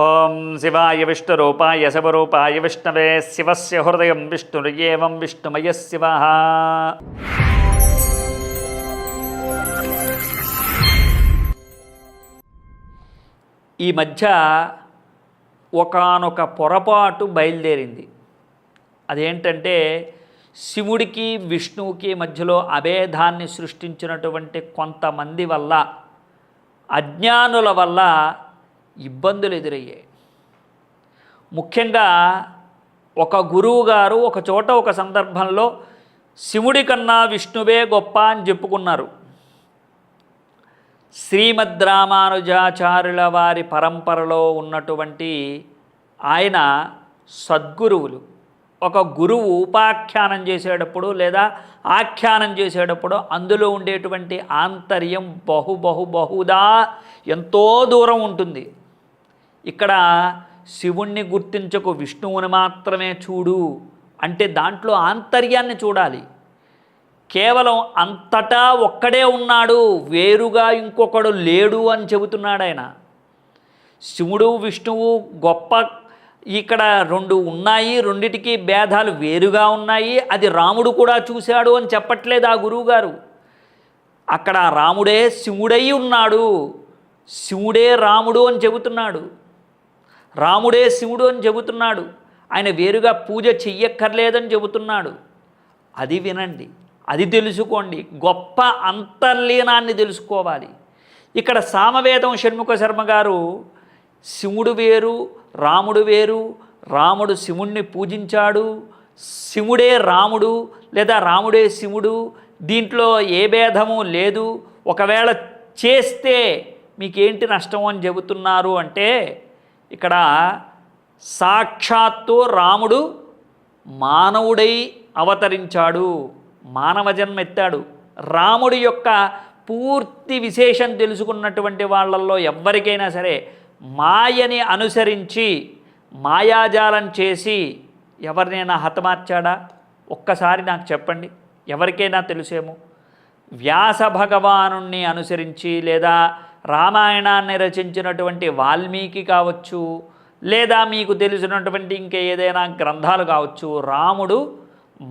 ఓం శివాయ విష్ణురూపాయ శివరూపాయ విష్ణవే శివస్య హృదయం విష్ణుర్యేవం విష్ణుమయ శివ. ఈ మధ్య ఒకానొక పొరపాటు బయలుదేరింది. అదేంటంటే శివుడికి విష్ణువుకి మధ్యలో అభేదాన్ని సృష్టించినటువంటి కొంతమంది వల్ల, అజ్ఞానుల వల్ల ఇబ్బందులు ఎదురయ్యాయి. ముఖ్యంగా ఒక గురువు గారు ఒక చోట ఒక సందర్భంలో శివుడి కన్నా విష్ణువే గొప్ప అని చెప్పుకున్నారు. శ్రీమద్ రామానుజాచార్యుల వారి పరంపరలో ఉన్నటువంటి ఆయన సద్గురువులు. ఒక గురువు ఉపాఖ్యానం చేసేటప్పుడు లేదా ఆఖ్యానం చేసేటప్పుడు అందులో ఉండేటువంటి ఆంతర్యం బహుదా ఎంతో దూరం ఉంటుంది. ఇక్కడ శివుణ్ణి గుర్తించకు, విష్ణువుని మాత్రమే చూడు అంటే దాంట్లో ఆంతర్యాన్ని చూడాలి. కేవలం అంతటా ఒక్కడే ఉన్నాడు, వేరుగా ఇంకొకడు లేడు అని చెబుతున్నాడు ఆయన. శివుడు విష్ణువు గొప్ప, ఇక్కడ రెండు ఉన్నాయి, రెండిటికి భేదాలు వేరుగా ఉన్నాయి, అది రాముడు కూడా చూశాడు అని చెప్పట్లేదు ఆ గురువుగారు. అక్కడ రాముడే శివుడై ఉన్నాడు, శివుడే రాముడు అని చెబుతున్నాడు, రాముడే శివుడు అని చెబుతున్నాడు. ఆయన వేరుగా పూజ చెయ్యక్కర్లేదని చెబుతున్నాడు. అది వినండి, అది తెలుసుకోండి, గొప్ప అంతర్లీనాన్ని తెలుసుకోవాలి. ఇక్కడ సామవేదం షణ్ముఖ శర్మ గారు శివుడు వేరు రాముడు వేరు, రాముడు శివుణ్ణి పూజించాడు, శివుడే రాముడు లేదా రాముడే శివుడు, దీంట్లో ఏ భేదము లేదు, ఒకవేళ చేస్తే మీకేంటి నష్టం అని చెబుతున్నారు అంటే, ఇక్కడ సాక్షాత్తు రాముడు మానవుడై అవతరించాడు, మానవ జన్మ ఎత్తాడు. రాముడి యొక్క పూర్తి విశేషం తెలుసుకున్నటువంటి వాళ్ళల్లో ఎవ్వరికైనా సరే మాయని అనుసరించి మాయాజాలం చేసి ఎవరినైనా హతమార్చాడా? ఒక్కసారి నాకు చెప్పండి, ఎవరికైనా తెలుసేమో. వ్యాస భగవానుణ్ణి అనుసరించి లేదా రామాయణాన్ని రచించినటువంటి వాల్మీకి కావచ్చు, లేదా మీకు తెలిసినటువంటి ఇంకే ఏదైనా గ్రంథాలు కావచ్చు, రాముడు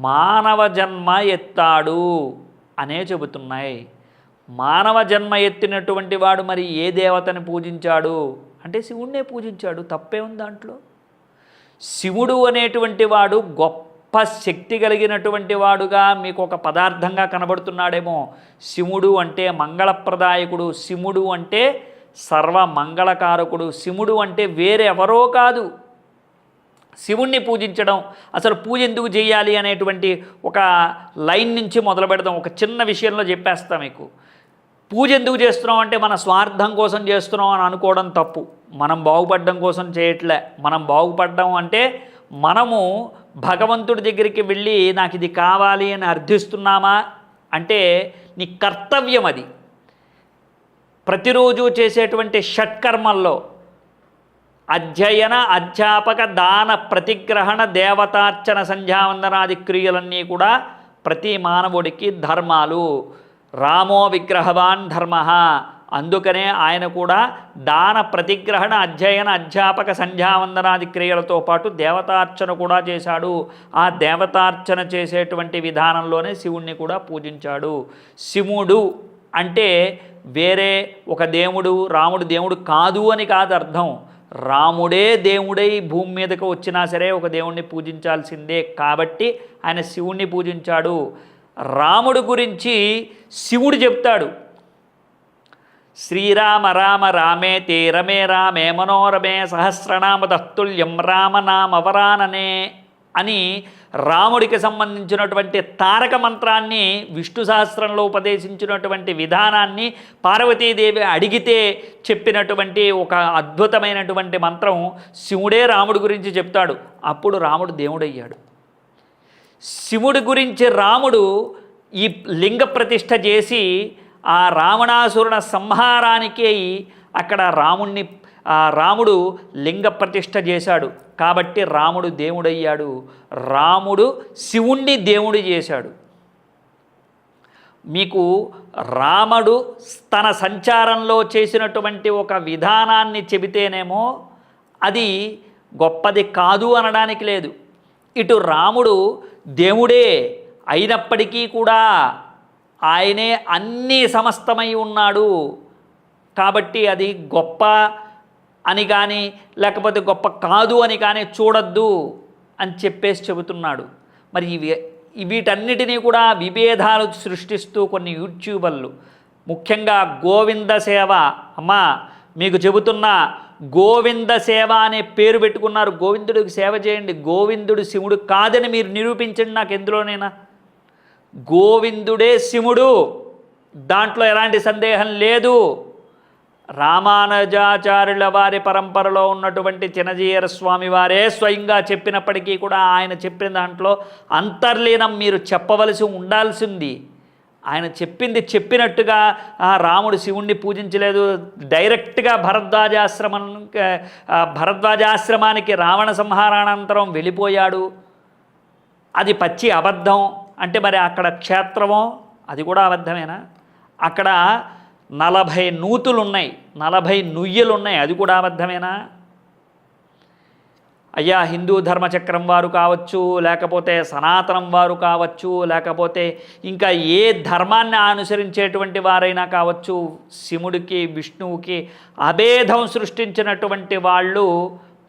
మానవ జన్మ ఎత్తాడు అనే చెబుతున్నాయి. మానవ జన్మ ఎత్తినటువంటి వాడు మరి ఏ దేవతని పూజించాడు అంటే శివుణ్ణే పూజించాడు. తప్పే ఉంది దాంట్లో. శివుడు అనేటువంటి వాడు గొప్ప శక్తి కలిగినటువంటి వాడుగా మీకు ఒక పదార్థంగా కనబడుతున్నాడేమో. శివుడు అంటే మంగళప్రదాయకుడు, శివుడు అంటే సర్వమంగళకారకుడు, శివుడు అంటే వేరెవరో కాదు. శివుణ్ణి పూజించడం, అసలు పూజ ఎందుకు చేయాలి అనేటువంటి ఒక లైన్ నుంచి మొదలు పెడదాం. ఒక చిన్న విషయంలో చెప్పేస్తా మీకు. పూజ ఎందుకు చేస్తున్నాం అంటే మన స్వార్థం కోసం చేస్తున్నాం అని అనుకోవడం తప్పు. మనం బాగుపడడం కోసం చేయట్లే. మనం బాగుపడడం అంటే మనము భగవంతుడి దగ్గరికి వెళ్ళి నాకు ఇది కావాలి అని అర్థిస్తున్నామా అంటే నీ కర్తవ్యం అది. ప్రతిరోజు చేసేటువంటి షట్కర్మల్లో అధ్యయన, అధ్యాపక, దాన, ప్రతిగ్రహణ, దేవతార్చన, సంధ్యావందనాది క్రియలన్నీ కూడా ప్రతి మానవుడికి ధర్మాలు. రామో విగ్రహవాన్ ధర్మ, అందుకనే ఆయన కూడా దాన, ప్రతిగ్రహణ, అధ్యయన, అధ్యాపక, సంధ్యావందనాది క్రియలతో పాటు దేవతార్చన కూడా చేశాడు. ఆ దేవతార్చన చేసేటువంటి విధానంలోనే శివుణ్ణి కూడా పూజించాడు. శివుడు అంటే వేరే ఒక దేవుడు, రాముడు దేవుడు కాదు అని కాదు అర్థం. రాముడే దేవుడై భూమి మీదకు వచ్చినా సరే ఒక దేవుణ్ణి పూజించాల్సిందే. కాబట్టి ఆయన శివుణ్ణి పూజించాడు. రాముడు గురించి శివుడు చెప్తాడు, శ్రీరామ రామ రామేతి రమే రామే మనోరమే సహస్రనామ తత్తుల్యం రామనామవరాననే అని రాముడికి సంబంధించినటువంటి తారక మంత్రాన్ని విష్ణు సహస్రంలో ఉపదేశించినటువంటి విధానాన్ని పార్వతీదేవి అడిగితే చెప్పినటువంటి ఒక అద్భుతమైనటువంటి మంత్రం శివుడే రాముడి గురించి చెప్తాడు. అప్పుడు రాముడు దేవుడయ్యాడు. శివుడి గురించి రాముడు ఈ లింగ ప్రతిష్ఠ చేసి ఆ రావణాసురుల సంహారానికి అక్కడ రాముడు లింగ ప్రతిష్ఠ చేశాడు. కాబట్టి రాముడు దేవుడయ్యాడు. రాముడు శివుణ్ణి దేవుడు చేశాడు. మీకు రాముడు తన సంచారంలో చేసినటువంటి ఒక విధానాన్ని చెబితేనేమో అది గొప్పది కాదు అనడానికి లేదు. ఇటు రాముడు దేవుడే అయినప్పటికీ కూడా ఆయనే అన్నీ సమస్తమై ఉన్నాడు కాబట్టి అది గొప్ప అని కానీ లేకపోతే గొప్ప కాదు అని కానీ చూడొద్దు అని చెప్పేసి చెబుతున్నాడు. మరి వీటన్నిటినీ కూడా విభేదాలు సృష్టిస్తూ కొన్ని యూట్యూబర్లు, ముఖ్యంగా గోవింద సేవ, అమ్మా మీకు చెబుతున్నా, గోవింద సేవ అనే పేరు పెట్టుకున్నారు. గోవిందుడికి సేవ చేయండి, గోవిందుడు శివుడు కాదని మీరు నిరూపించండి నాకు ఎందులోనైనా. గోవిందుడే శివుడు, దాంట్లో ఎలాంటి సందేహం లేదు. రామానుజాచార్యుల వారి పరంపరలో ఉన్నటువంటి చినజీయర స్వామి వారే స్వయంగా చెప్పినప్పటికీ కూడా ఆయన చెప్పిన దాంట్లో అంతర్లీనం మీరు చెప్పవలసి ఉండాల్సింది. ఆయన చెప్పింది చెప్పినట్టుగా రాముడు శివుణ్ణి పూజించలేదు, డైరెక్ట్గా భరద్వాజాశ్రమానికి రావణ సంహారానంతరం వెళ్ళిపోయాడు, అది పచ్చి అబద్ధం. అంటే మరి అక్కడ క్షేత్రమో అది కూడా అబద్ధమేనా? అక్కడ 40 నూతులు ఉన్నాయి, 40 నుయ్యలు ఉన్నాయి, అది కూడా అబద్ధమేనా? అయ్యా హిందూ ధర్మచక్రం వారు కావచ్చు, లేకపోతే సనాతనం వారు కావచ్చు, లేకపోతే ఇంకా ఏ ధర్మాన్ని అనుసరించేటువంటి వారైనా కావచ్చు, శివుడికి విష్ణువుకి అభేదం సృష్టించినటువంటి వాళ్ళు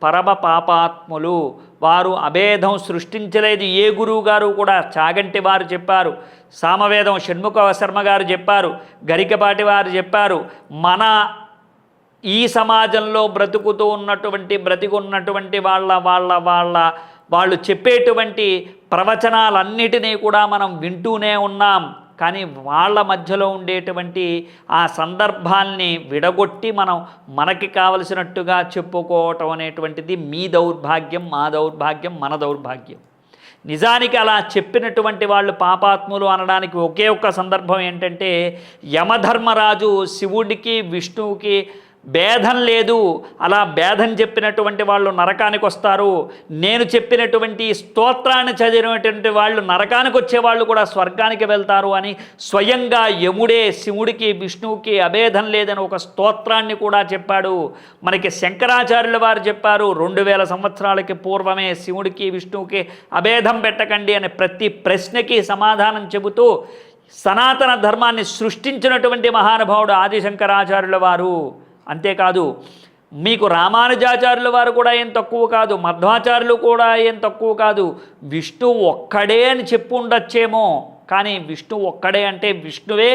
పరమ పాపాత్ములు. వారు అభేదం సృష్టించలేదు. ఏ గురువు గారు కూడా, చాగంటి వారు చెప్పారు, సామవేదం షణ్ముఖ శర్మ గారు చెప్పారు, గరికపాటి వారు చెప్పారు. మన ఈ సమాజంలో బ్రతికున్నటువంటి వాళ్ళు చెప్పేటువంటి ప్రవచనాలన్నిటినీ కూడా మనం వింటూనే ఉన్నాం. కానీ వాళ్ళ మధ్యలో ఉండేటువంటి ఆ సందర్భాల్ని విడగొట్టి మనం మనకి కావలసినట్టుగా చెప్పుకోవటం అనేటువంటిది మీ దౌర్భాగ్యం, మా దౌర్భాగ్యం, మన దౌర్భాగ్యం. నిజానికి అలా చెప్పినటువంటి వాళ్ళు పాపాత్ములు అనడానికి ఒకే ఒక్క సందర్భం ఏంటంటే, యమధర్మరాజు శివుడికి విష్ణువుకి భేదం లేదు, అలా భేదం చెప్పినటువంటి వాళ్ళు నరకానికి వస్తారు, నేను చెప్పినటువంటి స్తోత్రాన్ని చదివినటువంటి వాళ్ళు నరకానికి వచ్చేవాళ్ళు కూడా స్వర్గానికి వెళ్తారు అని స్వయంగా యముడే శివుడికి విష్ణువుకి అభేదం లేదని ఒక స్తోత్రాన్ని కూడా చెప్పాడు. మనకి శంకరాచార్యుల వారు చెప్పారు, 2000 సంవత్సరాలకి పూర్వమే శివుడికి విష్ణువుకి అభేదం పెట్టకండి అని ప్రతి ప్రశ్నకి సమాధానం చెబుతూ సనాతన ధర్మాన్ని సృష్టించినటువంటి మహానుభావుడు ఆదిశంకరాచార్యుల వారు. అంతేకాదు మీకు రామానుజాచార్యుల వారు కూడా ఏం తక్కువ కాదు, మధ్వాచార్యులు కూడా ఏం తక్కువ కాదు. విష్ణువు ఒక్కడే అని చెప్పు ఉండొచ్చేమో, కానీ విష్ణువు ఒక్కడే అంటే విష్ణువే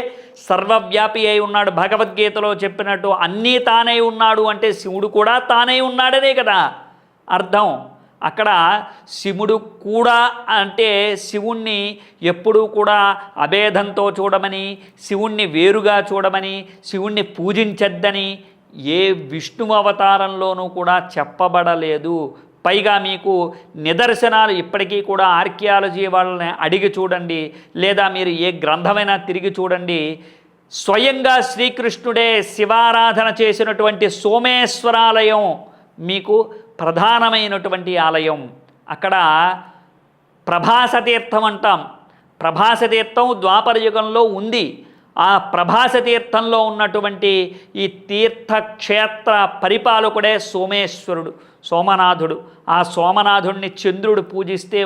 సర్వవ్యాపి అయి ఉన్నాడు. భగవద్గీతలో చెప్పినట్టు అన్నీ తానై ఉన్నాడు అంటే శివుడు కూడా తానై ఉన్నాడనే కదా అర్థం. అక్కడ శివుడు కూడా అంటే శివుణ్ణి ఎప్పుడూ కూడా అభేదంతో చూడమని, శివుణ్ణి వేరుగా చూడమని, శివుణ్ణి పూజించద్దని ఏ విష్ణు అవతారంలోనూ కూడా చెప్పబడలేదు. పైగా మీకు నిదర్శనాలు ఇప్పటికీ కూడా ఆర్కియాలజీ వాళ్ళని అడిగి చూడండి, లేదా మీరు ఏ గ్రంథమైనా తిరిగి చూడండి. స్వయంగా శ్రీకృష్ణుడే శివారాధన చేసినటువంటి సోమేశ్వరాలయం మీకు ప్రధానమైనటువంటి ఆలయం. అక్కడ ప్రభాసతీర్థం అంటాం. ప్రభాసతీర్థం ద్వాపర యుగంలో ఉంది. ఆ ప్రభాసతీర్థంలో ఉన్నటువంటి ఈ తీర్థక్షేత్ర పరిపాలకుడే సోమేశ్వరుడు, సోమనాథుడు. ఆ సోమనాథుడిని చంద్రుడు పూజిస్తే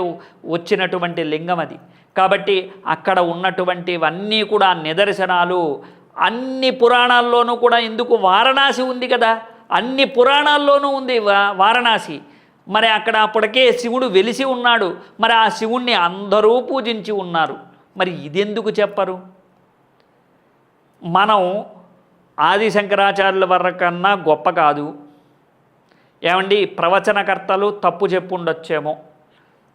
వచ్చినటువంటి లింగం అది. కాబట్టి అక్కడ ఉన్నటువంటివన్నీ కూడా నిదర్శనాలు. అన్ని పురాణాల్లోనూ కూడా ఎందుకు వారణాసి ఉంది కదా, అన్ని పురాణాల్లోనూ ఉంది వారణాసి. మరి అక్కడ అప్పటికే శివుడు వెలిసి ఉన్నాడు. మరి ఆ శివుణ్ణి అందరూ పూజించి ఉన్నారు. మరి ఇదెందుకు చెప్పరు? మనం ఆదిశంకరాచార్యుల వరకన్నా గొప్ప కాదు. ఏమండి, ప్రవచనకర్తలు తప్పు చెప్పుండొచ్చేమో,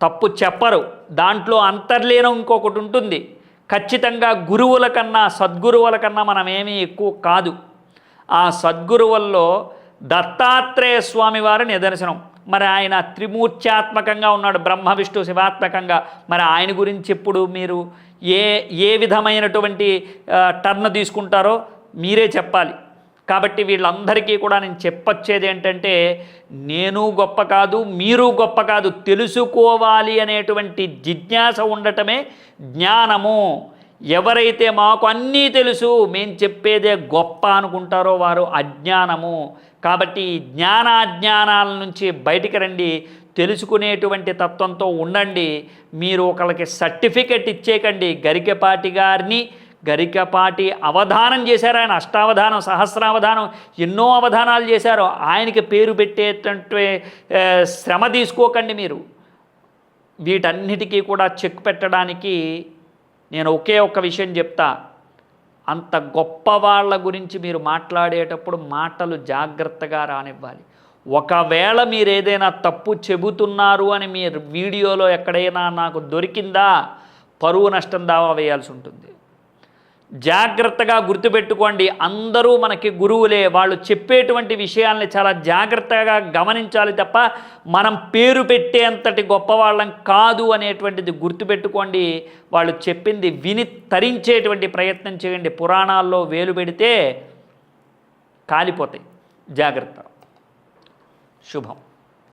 తప్పు చెప్పరు. దాంట్లో అంతర్లీనం ఇంకొకటి ఉంటుంది. ఖచ్చితంగా గురువుల కన్నా సద్గురువుల కన్నా మనమేమీ ఎక్కువ కాదు. ఆ సద్గురువుల్లో దత్తాత్రేయ స్వామి వారి నిదర్శనం. మరి ఆయన త్రిమూర్త్యాత్మకంగా ఉన్నాడు, బ్రహ్మ విష్ణు శివాత్మకంగా. మరి ఆయన గురించి ఎప్పుడు మీరు ఏ విధమైనటువంటి టర్న్ తీసుకుంటారో మీరే చెప్పాలి. కాబట్టి వీళ్ళందరికీ కూడా నేను చెప్పొచ్చేది ఏంటంటే, నేను గొప్ప కాదు, మీరు గొప్ప కాదు, తెలుసుకోవాలి అనేటువంటి జిజ్ఞాస ఉండటమే జ్ఞానము. ఎవరైతే మాకు అన్నీ తెలుసు, మేము చెప్పేదే గొప్ప అనుకుంటారో వారు అజ్ఞానము. కాబట్టి ఈ జ్ఞానాజ్ఞానాల నుంచి బయటికి రండి, తెలుసుకునేటువంటి తత్వంతో ఉండండి. మీరు ఒకళ్ళకి సర్టిఫికెట్ ఇచ్చేకండి. గరికపాటి అవధానం చేశారు ఆయన, అష్టావధానం, సహస్రావధానం, ఎన్నో అవధానాలు చేశారు. ఆయనకి పేరు పెట్టేటటువంటి శ్రమ తీసుకోకండి మీరు. వీటన్నిటికీ కూడా చెక్ పెట్టడానికి నేను ఒకే ఒక్క విషయం చెప్తా. అంత గొప్ప వాళ్ళ గురించి మీరు మాట్లాడేటప్పుడు మాటలు జాగ్రత్తగా రానివ్వాలి. ఒకవేళ మీరు ఏదైనా తప్పు చెబుతున్నారు అని మీరు వీడియోలో ఎక్కడైనా నాకు దొరికిందా, పరువు నష్టం దావా వేయాల్సి ఉంటుంది. జాగ్రత్తగా గుర్తుపెట్టుకోండి. అందరూ మనకి గురువులే. వాళ్ళు చెప్పేటువంటి విషయాల్ని చాలా జాగ్రత్తగా గమనించాలి తప్ప మనం పేరు పెట్టేంతటి గొప్పవాళ్ళం కాదు అనేటువంటిది గుర్తుపెట్టుకోండి. వాళ్ళు చెప్పింది విని తరించేటువంటి ప్రయత్నం చేయండి. పురాణాల్లో వేలు పెడితే కాలిపోతాయి. జాగ్రత్త. శుభం.